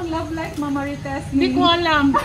love life, Mama Rites? Hindi ko alam.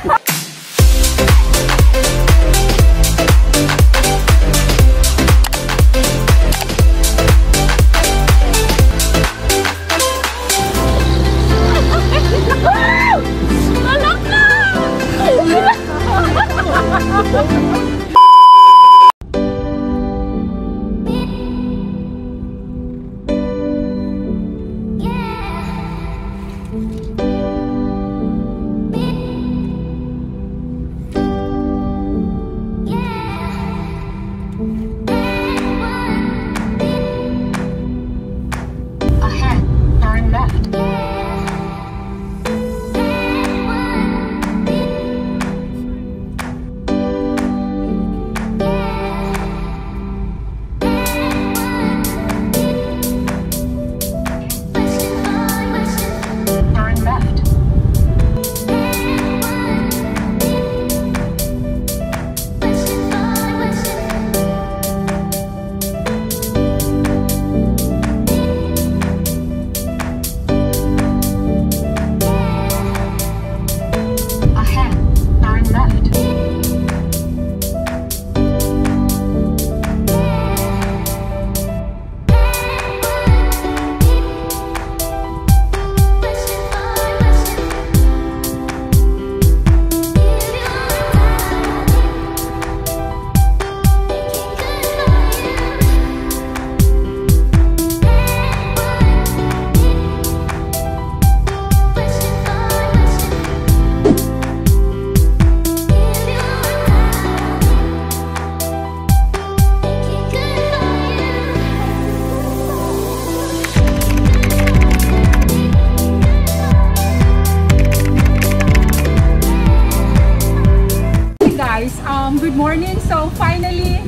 Good morning. So finally,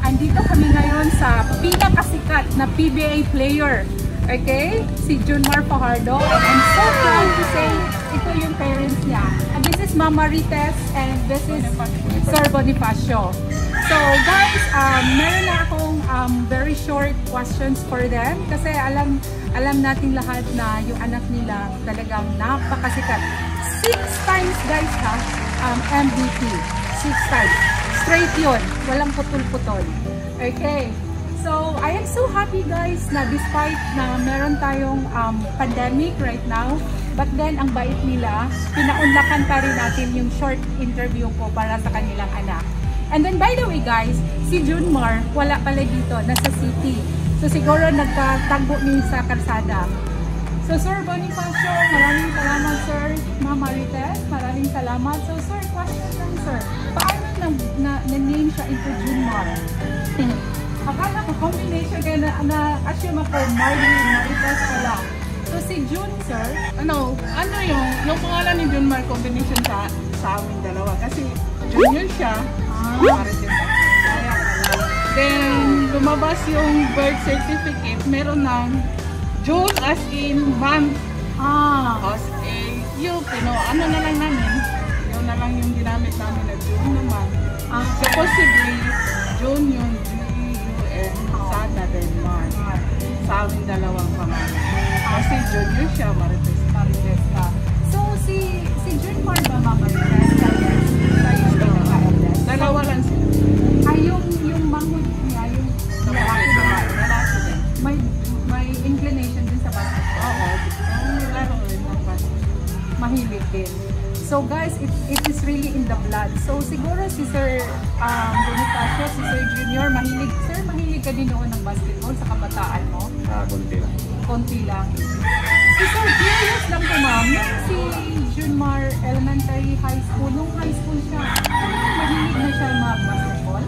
andito kami ngayon sa pinakasikat na PBA player. Okay? Si Junmar Fajardo. And I'm so proud to say ito yung parents niya. And this is Mama Rites and this is Sir Bonifacio. So guys, meron na akong very short questions for them kasi alam natin lahat na yung anak nila talagang napakasikat. 6 times guys ha, MVP. 6 times. Straight yun. Walang putol-putol. Okay. So, I am so happy guys na despite na meron tayong pandemic right now, but then ang bait nila, pinaunlakan pa rin natin yung short interview ko para sa kanilang anak. And then by the way guys, si Junmar wala pala dito, nasa city. So siguro nagtatagbo niyo sa kalsada. So Sir Bonifacio, maraming salamat Sir. Mama Rites, maraming salamat. So Sir, question lang Sir. Paano na-name siya into Junmar? Akala ko combination kaya na-assume ako Marites pala. So si Jun Sir, Ano yung pangalan ni Junmar combination sa aming dalawa. Kasi junior siya, Marites. Then lumabas yung birth certificate, meron ng June as in month. As in, yung ano na lang namin, yun na lang yung ginamit namin na June naman. So possibly, June yung G-U-N, sana then March. Sa aming dalawang pangalan. Kasi junior siya, Marites ka. So si Junmar ba Mama Rites? Dalawa lang sila. Ay, yung manghod niya, yung lalaki din. May inclination din sa basketball. Oo. Laro rin ng basketball. Mahilig din. So guys, it is really in the blood. So siguro si Sir Bonifacio, si Sir Junior, mahilig. Sir, mahilig ka din noon ng basketball sa kabataan mo? Konti lang. Konti lang. Si Sir, curious lang po ma'am, si Junmar Elementary High School, nung high school siya, mahilig na siya mag-basketball?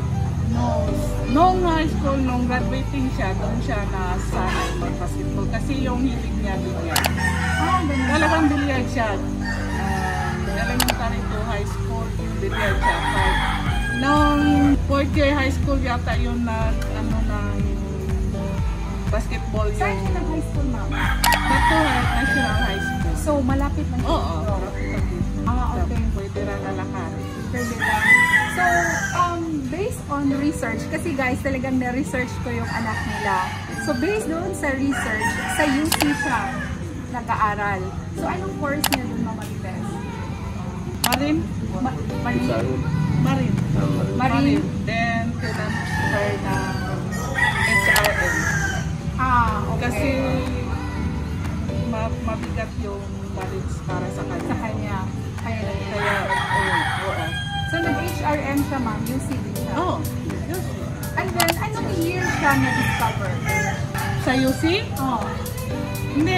No. Nung high school, nung graduating siya, doon siya nasanay mag-basketball. Kasi yung hilig niya bilyag. Ganun. Talagang bilyag siya. Elementary to high school, bilyag siya. Nung 4th year high school yata yun na ng basketball yung... Saan siya nag-high school ma'am? Dito, National High School. So malapit lang siya. Oo. Okay. Pwede na lalakad. Pwede lang. So, based on research, kasi guys, talagang na-research ko yung anak nila. So, based doon sa research, sa UC siya. nag-aaral. So, anong course niya dun, Mama Marites? Marine. Marine. Marine. Marine. Then, tinatry na HRM. Okay. Kasi, mabigat yung marines para sa kanya. Sa kanya. Kaya, Oo. So, nag-HRM siya, ma'am. UC din siya. Oo. Yes. And then, anong year siya na-discover? Sa UC? Oh. Hindi,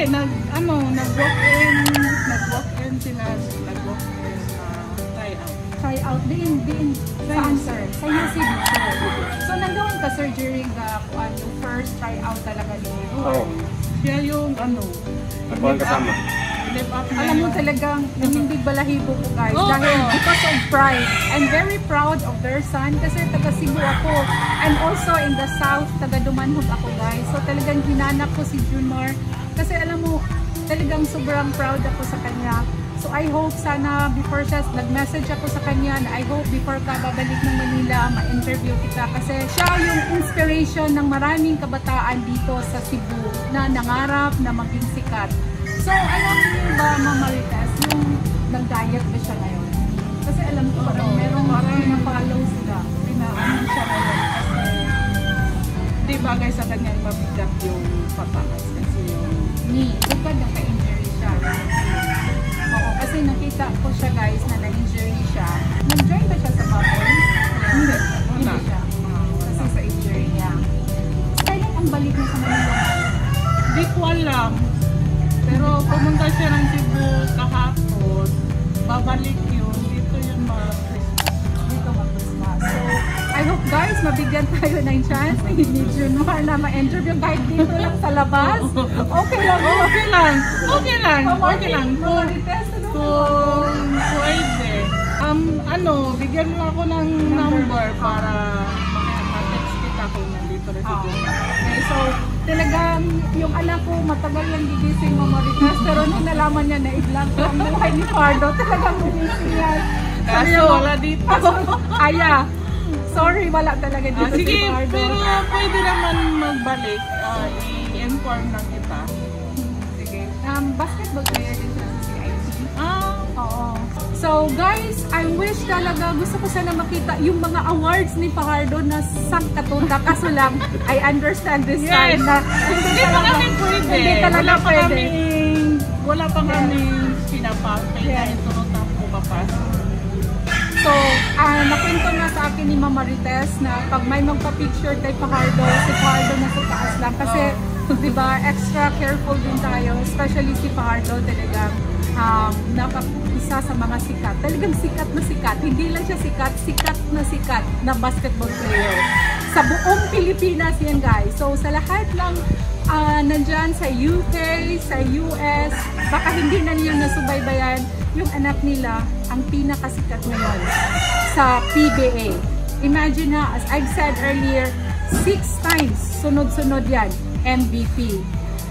nag-walk-in sila, nag-walk-in, try out. Try out din sa answer. Sa UC din, sir. So, nandun ka, sir, during the first try out talaga niyo. Oo. Siya yung, Ako ang kasama. live up niya. Alam mo talagang nangindig balahibo ko, guys. Oo. Dahil because of pride. I'm very proud of their son kasi taga Cebu ako. And also in the south, taga Dumanhog ako, guys. So talagang hinanap ko si Junmar. Kasi alam mo, talagang sobrang proud ako sa kanya. So I hope sana before siya, nag-message ako sa kanya na I hope before ka babalik ng Manila, ma-interview kita. Kasi siya yung inspiration ng maraming kabataan dito sa Cebu na nangarap na maging sikat. So alam niyo ba, Mama Marites, yung nag-diet ba siya ngayon? Kasi alam ko parang merong na-follow sila. Pinaamin siya ngayon. Kasi Di bagay sa kanya mabigat yung pataas. Kasi yung knee, bukod naka-injury siya. Oo, kasi nakita ko siya, guys, na na-injury siya. Nag-join ba siya sa bubble? Hindi. Hindi siya. Kasi sa injury niya. Kailan ang balik niya sa Manila? di ko alam. Pero pumunta siya ng Cebu kahapon. Babalik yun. Dito yung Dito mag-Christmas. So, I hope, guys, mabigyan tayo ng chance ni Junmar na ma-interview kahit dito lang sa labas. Okay lang. Okay lang. Okay lang. Okay lang. Mama Marites, Kung pwede. Bigyan mo ako ng number para ma-text kita kung nandito rin si Junmar. Okay, so talagang yung anak ko matagal lang gigising, Mama Marites, pero nung nalaman niya na i-vlog ko ang buhay ni Pardo, talagang gumising yan. Kaso wala dito. Aya, sorry, wala talaga dito si Sige, Pardo. pero pwede naman magbalik. I-inform na kita. Sige. Basketball player din siya sa CIT. Oo. So guys, I wish talaga, gusto ko sana makita yung mga awards ni Fajardo na sangkatunda. Kaso lang, I understand this time na Hindi pa kami pwede. Hindi talaga pwede. Wala pa kami pinapapay na ito na pumapasok. So, nakwento nga sa akin ni Mama Marites na pag may magpa-picture kay Fajardo, si Fajardo nasa taas lang. Kasi, di ba, extra careful din tayo, especially si Fajardo talagang isa sa mga sikat. Talagang sikat na sikat. Hindi lang siya sikat na basketball player. Sa buong Pilipinas yan, guys. So, sa lahat lang nandyan sa UK, sa US, baka hindi na niyo nasubaybayan yung anak nila ang pinakasikat ngayon sa PBA. Imagine na, as I've said earlier, 6 times sunod-sunod yan MVP.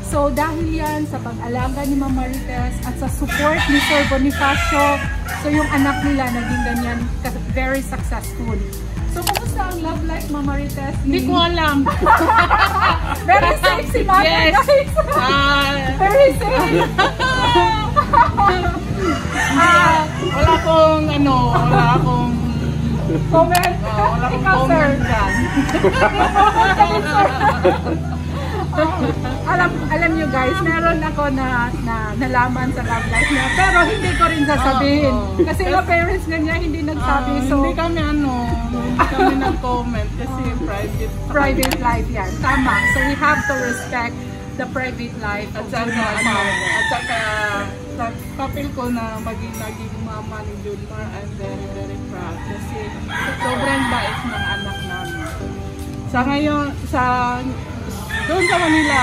So dahil yan sa pag-alaga ni Mama Marites at sa support ni Sir Bonifacio, so yung anak nila naging ganyan, very successful. So kumusta ang love life, Mama Marites? Hindi ko alam. Very safe si Mama, Yes. guys. Very safe. Wala akong Comment. wala akong Ikaw, sir. comment dyan. Alam nyo, guys, meron ako na nalaman sa love life niya, pero hindi ko rin sasabihin. Kasi yung parents niya hindi nagsabi. So Hindi kami nag-comment kasi private life yan. Tama. So we have to respect the private life At of saka papel ko na naging mama ni Junmar, I'm very very proud kasi sobrang bait ng anak namin. Sa ngayon, doon sa Manila,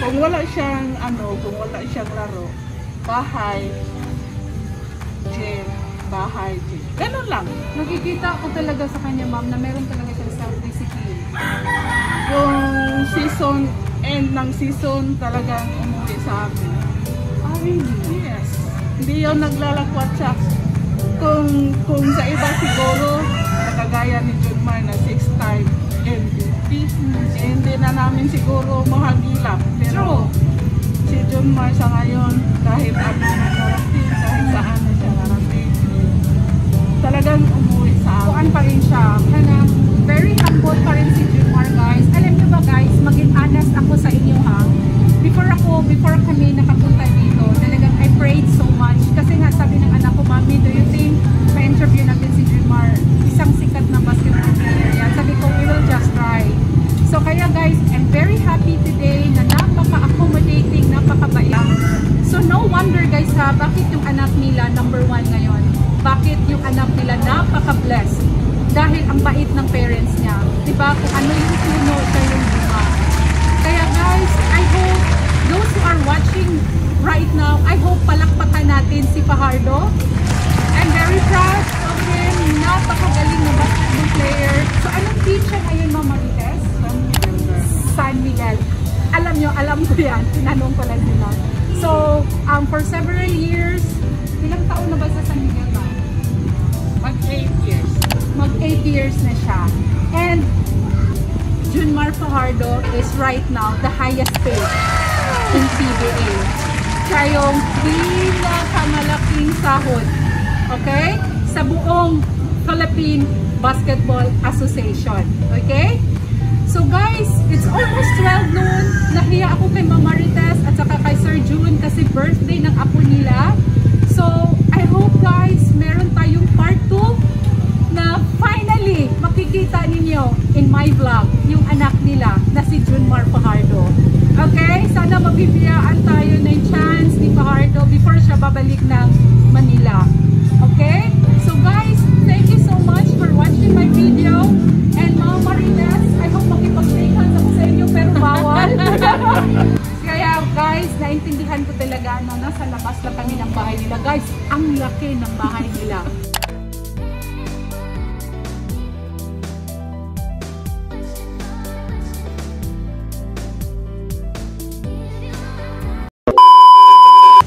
kung wala siyang laro, bahay, gym. Ganun lang. Nakikita ko talaga sa kanya, ma'am, na meron talaga siyang self-discipline. Yung end ng season talagang umuwi sa amin. Really? Yes. Hindi yun naglalakwat siya. Kung sa iba siguro, nakagaya ni Junmar na 6-time MVP, hindi na namin siguro mahagilap. Pero si Junmar sa ngayon, kahit ano na narating, kahit saan na siya narating, talagang umuwi sa amin. Kuan pa rin siya. Kanang very humble pa rin si Junmar, guys. Alam niyo ba, guys, maging honest ako sa inyo, ha? Before kami nakapunta dito, talagang I prayed so much. Kasi nga sabi ng anak ko, Mami, do you think ma-interview natin si Junmar? Isang sikat na basketball player yan. Sabi ko, we will just try. So kaya guys, I'm very happy today na napaka-accommodating, napaka-bayang. So no wonder guys ha, bakit yung anak nila number 1 ngayon? Bakit yung anak nila napaka-blessed? Dahil ang bait ng parents niya. Diba? Kung ano yung puno, siya yung bunga. Kaya guys, I hope those who are watching right now, I hope palakpakan natin si Fajardo. I'm very proud of him. Napakagaling na basketball player. So anong team siya ngayon, Mama Marites? San Miguel. Alam ko yan. Tinanong ko lang nila. So, for several years, ilang taon na ba sa San Miguel ba? Mag-8 years. Mag-8 years na siya. And Junmar Fajardo is right now the highest paid in PBA. Siya yung pinakamalaking sahod. Okay? Sa buong Philippine Basketball Association. Okay? So guys, it's almost 12 noon. Nahiya ako kay Mama Marites at saka kay Sir June kasi birthday ng apo nila. So, I hope guys, meron tayong part 2 na finally makikita ninyo in my vlog yung anak nila na si Junmar Fajardo. Okay? Sana mabibiyaan tayo ng chance ni Fajardo before siya babalik ng Manila. Okay? So guys, thank you so much for watching my video. And Mama Marites, I hope makipag-shake hands ako sa inyo pero bawal. Kaya guys, naintindihan ko talaga na nasa labas lang kami ng bahay nila. Guys, ang laki ng bahay nila.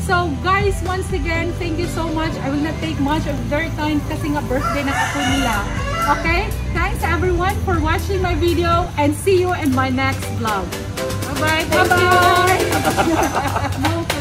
So guys, once again, thank you so much. I will not take much of their time kasi nga birthday na ako nila. Okay? Thanks everyone for watching my video and see you in my next vlog. Bye-bye. Bye-bye!